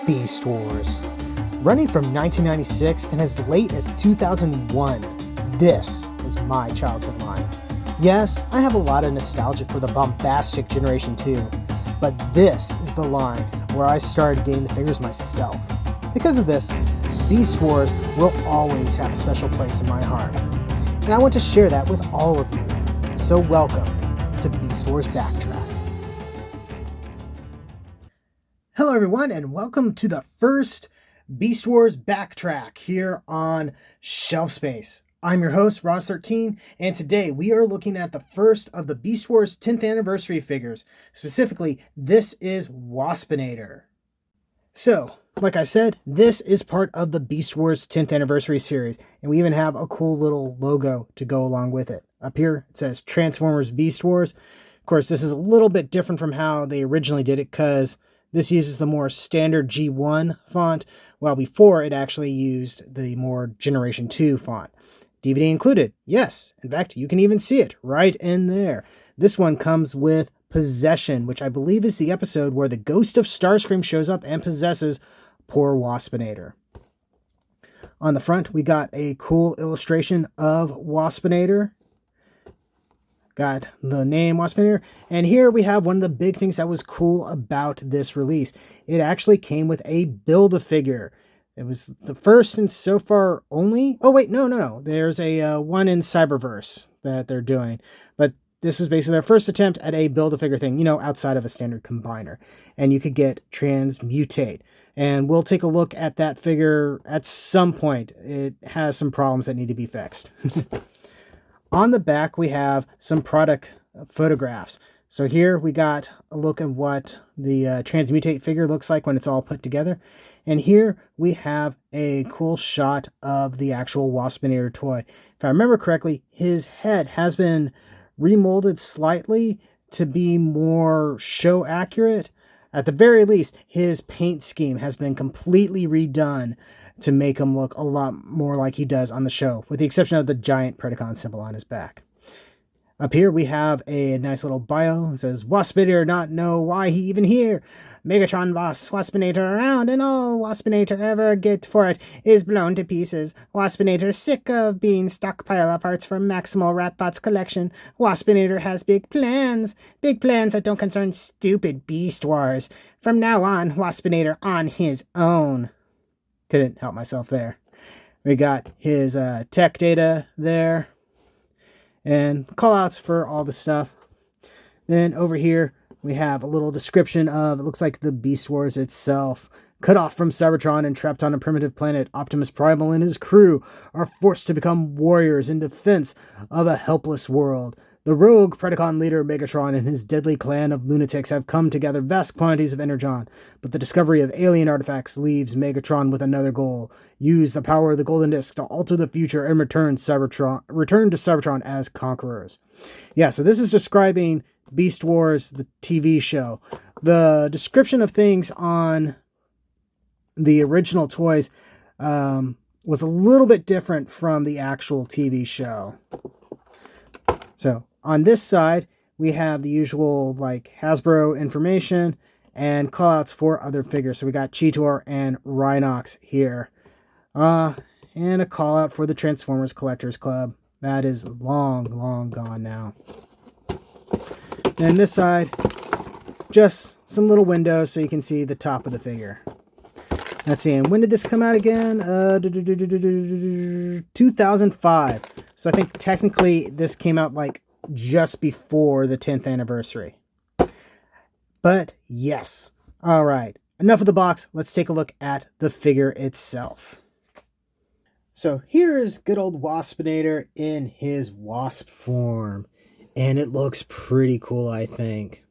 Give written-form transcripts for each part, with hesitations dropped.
Beast Wars. Running from 1996 and as late as 2001, this was my childhood line. Yes, I have a lot of nostalgia for the bombastic Generation 2, but this is the line where I started getting the figures myself. Because of this, Beast Wars will always have a special place in my heart, and I want to share that with all of you. So welcome to Beast Wars Backtrack. Hello everyone, and welcome to the first Beast Wars Backtrack here on Shelf Space. I'm your host, Ross13, and today we are looking at the first of the Beast Wars 10th anniversary figures. Specifically, this is Waspinator. So, like I said, this is part of the Beast Wars 10th anniversary series, and we even have a cool little logo to go along with it. Up here, it says Transformers Beast Wars. Of course, this is a little bit different from how they originally did it, because this uses the more standard G1 font, while before it actually used the more Generation 2 font. DVD included, yes. In fact, you can even see it right in there. This one comes with Possession, which I believe is the episode where the ghost of Starscream shows up and possesses poor Waspinator. On the front, we got a cool illustration of Waspinator. Got the name Waspinator, and here we have one of the big things that was cool about this release. It actually came with a Build-A-Figure. It was the first and so far only. Oh wait, no. There's a one in Cyberverse that they're doing, but this was basically their first attempt at a Build-A-Figure thing, you know, outside of a standard combiner. And you could get Transmutate, and we'll take a look at that figure at some point. It has some problems that need to be fixed. On the back, we have some product photographs. So here we got a look at what the Transmutate figure looks like when it's all put together. And here we have a cool shot of the actual Waspinator toy. If I remember correctly, his head has been remolded slightly to be more show accurate. At the very least, his paint scheme has been completely redone to make him look a lot more like he does on the show, with the exception of the giant Predacon symbol on his back. Up here we have a nice little bio. It says, Waspinator not know why he even here. Megatron boss Waspinator around, and all Waspinator ever get for it is blown to pieces. Waspinator sick of being stockpile of parts for Maximal Ratbots collection. Waspinator has big plans that don't concern stupid Beast Wars. From now on, Waspinator on his own. Couldn't help myself there. We got his tech data there, and callouts for all the stuff. Then over here, we have a little description of, it looks like the Beast Wars itself. Cut off from Cybertron and trapped on a primitive planet, Optimus Primal and his crew are forced to become warriors in defense of a helpless world. The rogue Predacon leader Megatron and his deadly clan of lunatics have come to gather vast quantities of energon, but the discovery of alien artifacts leaves Megatron with another goal: use the power of the Golden Disc to alter the future and return to Cybertron as conquerors. Yeah, so this is describing Beast Wars, the TV show. The description of things on the original toys was a little bit different from the actual TV show. So on this side, we have the usual like Hasbro information and callouts for other figures. So we got Cheetor and Rhinox here. And a callout for the Transformers Collectors Club. That is long gone now. And this side, just some little windows so you can see the top of the figure. Let's see, and when did this come out again? 2005. So I think technically this came out like just before the 10th anniversary. But yes. All right. Enough of the box. Let's take a look at the figure itself. So here is good old Waspinator in his wasp form. And it looks pretty cool, I think.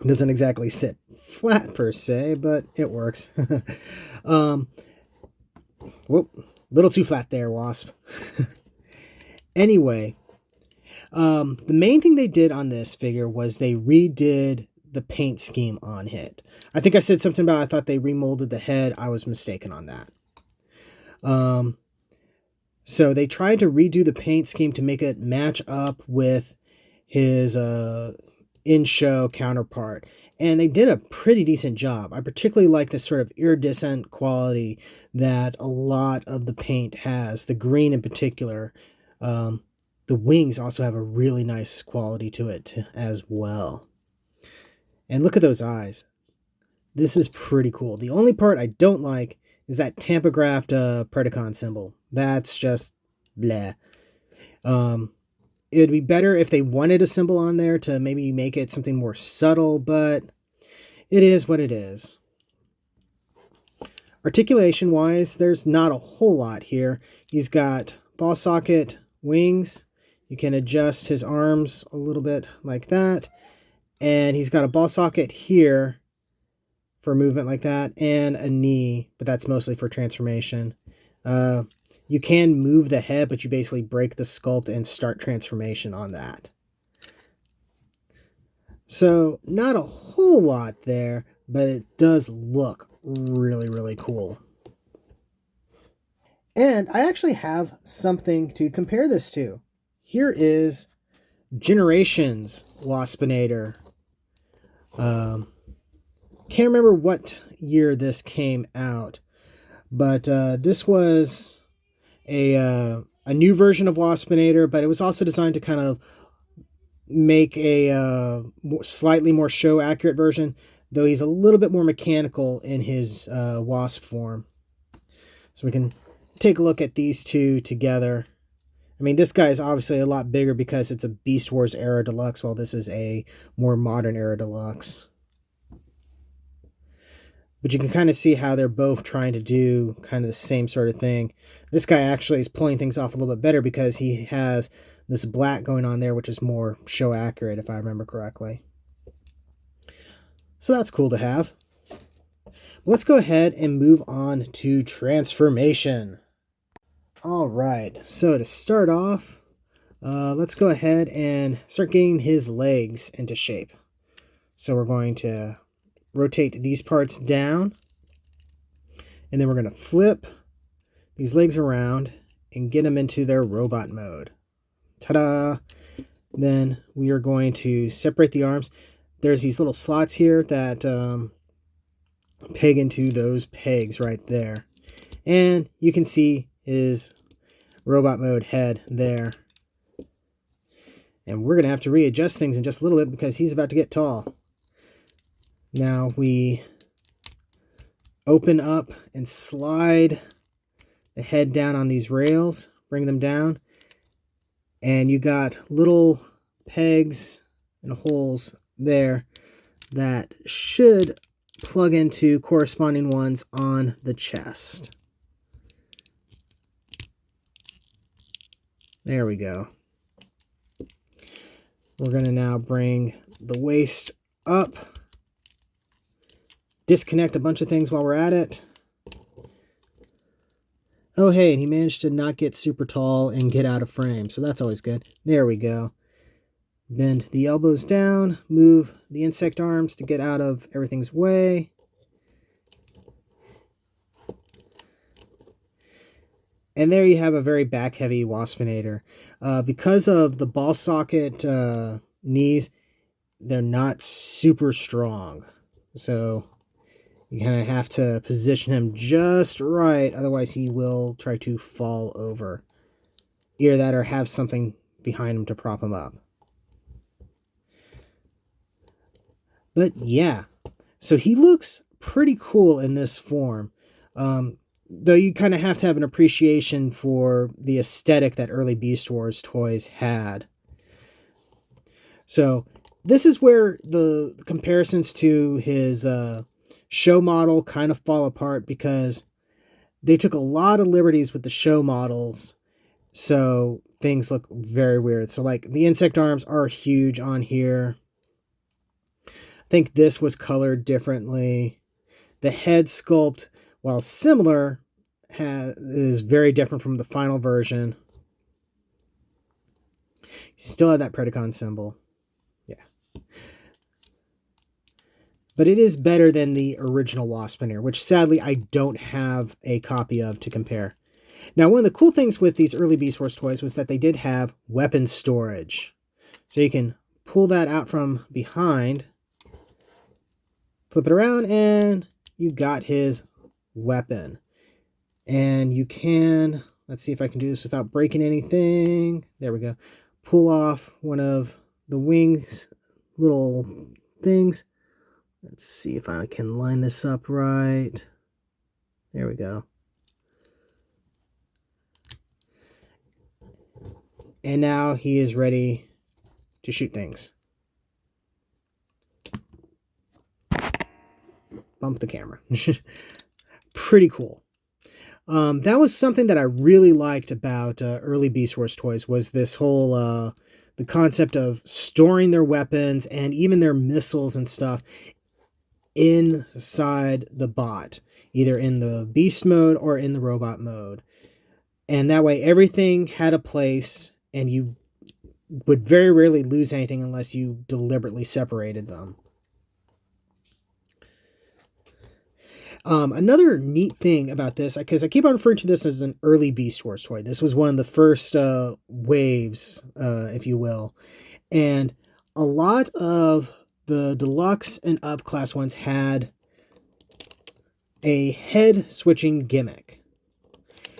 It doesn't exactly sit flat per se, but it works. Whoop, little too flat there, Wasp. Anyway, the main thing they did on this figure was they redid the paint scheme on it. I think I said something about I thought they remolded the head. I was mistaken on that. So they tried to redo the paint scheme to make it match up with his in-show counterpart. And they did a pretty decent job. I particularly like this sort of iridescent quality that a lot of the paint has, the green in particular. The wings also have a really nice quality to it as well. And look at those eyes. This is pretty cool. The only part I don't like is that tampographed Predacon symbol. That's just bleh. It would be better if they wanted a symbol on there to maybe make it something more subtle, but it is what it is. Articulation-wise, there's not a whole lot here. He's got ball socket wings. You can adjust his arms a little bit like that. And he's got a ball socket here for movement like that, and a knee, but that's mostly for transformation. You can move the head, but you basically break the sculpt and start transformation on that. So not a whole lot there, but it does look really, really cool. And I actually have something to compare this to. Here is Generations Waspinator. Can't remember what year this came out, but this was a new version of Waspinator, but it was also designed to kind of make a slightly more show accurate version, though he's a little bit more mechanical in his Wasp form. So we can take a look at these two together. I mean, this guy is obviously a lot bigger because it's a Beast Wars era deluxe, while this is a more modern era deluxe. But you can kind of see how they're both trying to do kind of the same sort of thing. This guy actually is pulling things off a little bit better because he has this black going on there, which is more show accurate, if I remember correctly. So that's cool to have. Let's go ahead and move on to transformation. All right, so to start off, let's go ahead and start getting his legs into shape. So we're going to rotate these parts down, and then we're going to flip these legs around and get them into their robot mode. Ta-da! Then we are going to separate the arms. There's these little slots here that peg into those pegs right there. And you can see his robot mode head there. And we're going to have to readjust things in just a little bit because he's about to get tall. Now we open up and slide the head down on these rails, bring them down, and you got little pegs and holes there that should plug into corresponding ones on the chest. There we go. We're going to now bring the waist up, disconnect a bunch of things while we're at it. Oh, hey, and he managed to not get super tall and get out of frame, so that's always good. There we go. Bend the elbows down, move the insect arms to get out of everything's way. And there you have a very back-heavy Waspinator. Because of the ball socket knees, they're not super strong. So you kind of have to position him just right, otherwise he will try to fall over. Either that or have something behind him to prop him up. But yeah, so he looks pretty cool in this form. Though you kind of have to have an appreciation for the aesthetic that early Beast Wars toys had. So this is where the comparisons to his show model kind of fall apart, because they took a lot of liberties with the show models, so things look very weird. So like the insect arms are huge on here. I think this was colored differently. The head sculpt, while similar, is very different from the final version. Still have that Predacon symbol. Yeah. But it is better than the original Waspinator, which sadly I don't have a copy of to compare. Now, one of the cool things with these early Beast Wars toys was that they did have weapon storage. So you can pull that out from behind Flip it around and you got his weapon. And you can, let's see if I can do this without breaking anything. There we go. Pull off one of the wings, little things. Let's see if I can line this up right. There we go. And now he is ready to shoot things. Bump the camera. Pretty cool. That was something that I really liked about early Beast Wars toys, was this whole the concept of storing their weapons and even their missiles and stuff inside the bot, either in the beast mode or in the robot mode. And that way everything had a place, and you would very rarely lose anything unless you deliberately separated them. Another neat thing about this, because I keep on referring to this as an early Beast Wars toy. This was one of the first waves, if you will. And a lot of the deluxe and up class ones had a head switching gimmick.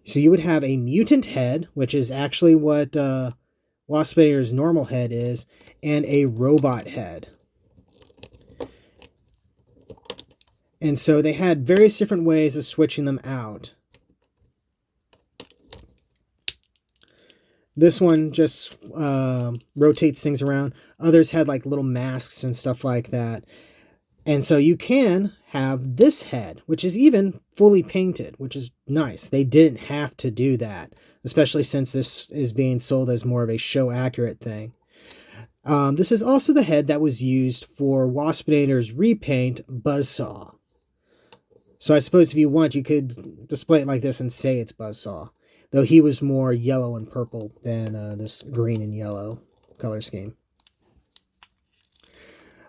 So you would have a mutant head, which is actually what Waspinator's normal head is, and a robot head. And so they had various different ways of switching them out. This one just rotates things around. Others had like little masks and stuff like that. And so you can have this head, which is even fully painted, which is nice. They didn't have to do that, especially since this is being sold as more of a show-accurate thing. This is also the head that was used for Waspinator's repaint Buzzsaw. So I suppose if you want, you could display it like this and say it's Buzzsaw. Though he was more yellow and purple than this green and yellow color scheme.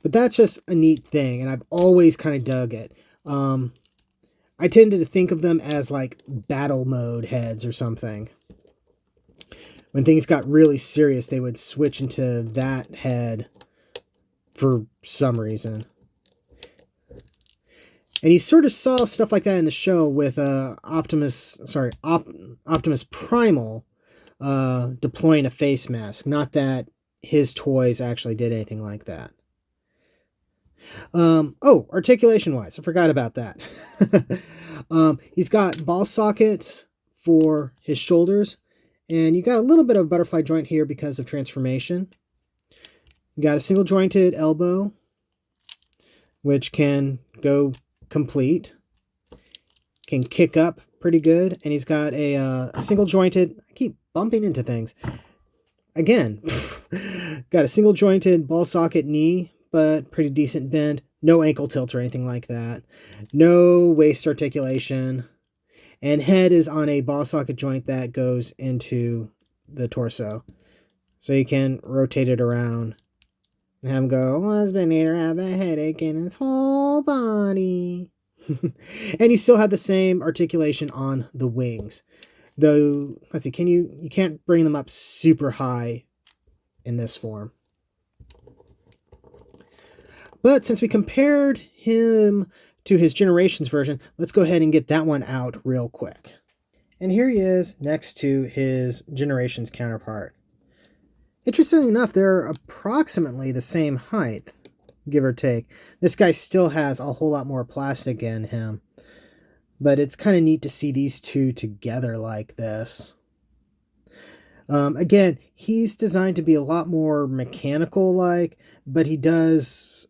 But that's just a neat thing, and I've always kind of dug it. I tended to think of them as like battle mode heads or something. When things got really serious, they would switch into that head for some reason. And you sort of saw stuff like that in the show with Optimus Primal deploying a face mask. Not that his toys actually did anything like that. Articulation-wise, I forgot about that. He's got ball sockets for his shoulders, and you got a little bit of butterfly joint here because of transformation. You got a single jointed elbow, which can go complete, can kick up pretty good, and he's got a single jointed, I keep bumping into things again, got a single jointed ball socket knee, but pretty decent bend, no ankle tilt or anything like that, no waist articulation, and head is on a ball socket joint that goes into the torso, so you can rotate it around and have him go, Waspinator have a headache in his whole body. And you still have the same articulation on the wings. Though, let's see, you can't bring them up super high in this form. But since we compared him to his Generations version, let's go ahead and get that one out real quick. And here he is next to his Generations counterpart. Interestingly enough, they're approximately the same height, give or take. This guy still has a whole lot more plastic in him. But it's kind of neat to see these two together like this. Again, he's designed to be a lot more mechanical-like, but he does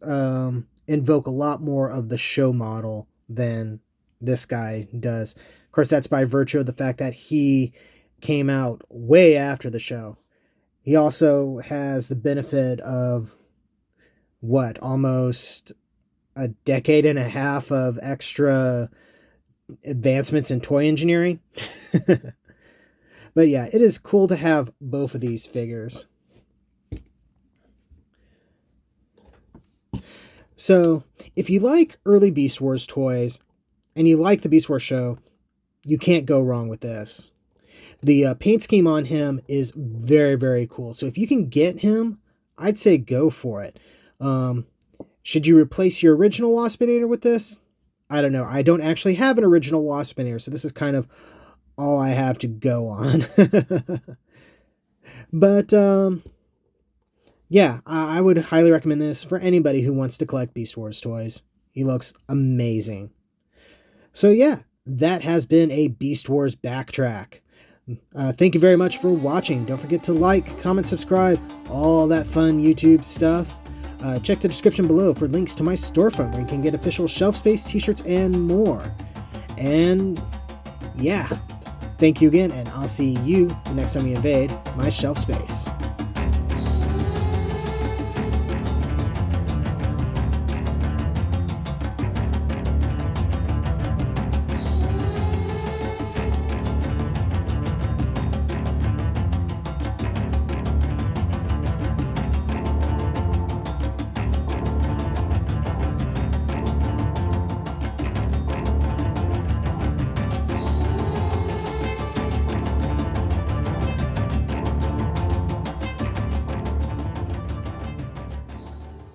invoke a lot more of the show model than this guy does. Of course, that's by virtue of the fact that he came out way after the show. He also has the benefit of, almost a decade and a half of extra advancements in toy engineering. But yeah, it is cool to have both of these figures. So, if you like early Beast Wars toys, and you like the Beast Wars show, you can't go wrong with this. The paint scheme on him is very, very cool. So if you can get him, I'd say go for it. Should you replace your original Waspinator with this? I don't know. I don't actually have an original Waspinator, so this is kind of all I have to go on. But, yeah, I would highly recommend this for anybody who wants to collect Beast Wars toys. He looks amazing. So yeah, that has been a Beast Wars Backtrack. Thank you very much for watching. Don't forget to like, comment, subscribe, all that fun YouTube stuff. Check the description below for links to my storefront where you can get official shelf space t-shirts and more. And yeah, thank you again, and I'll see you the next time you invade my shelf space.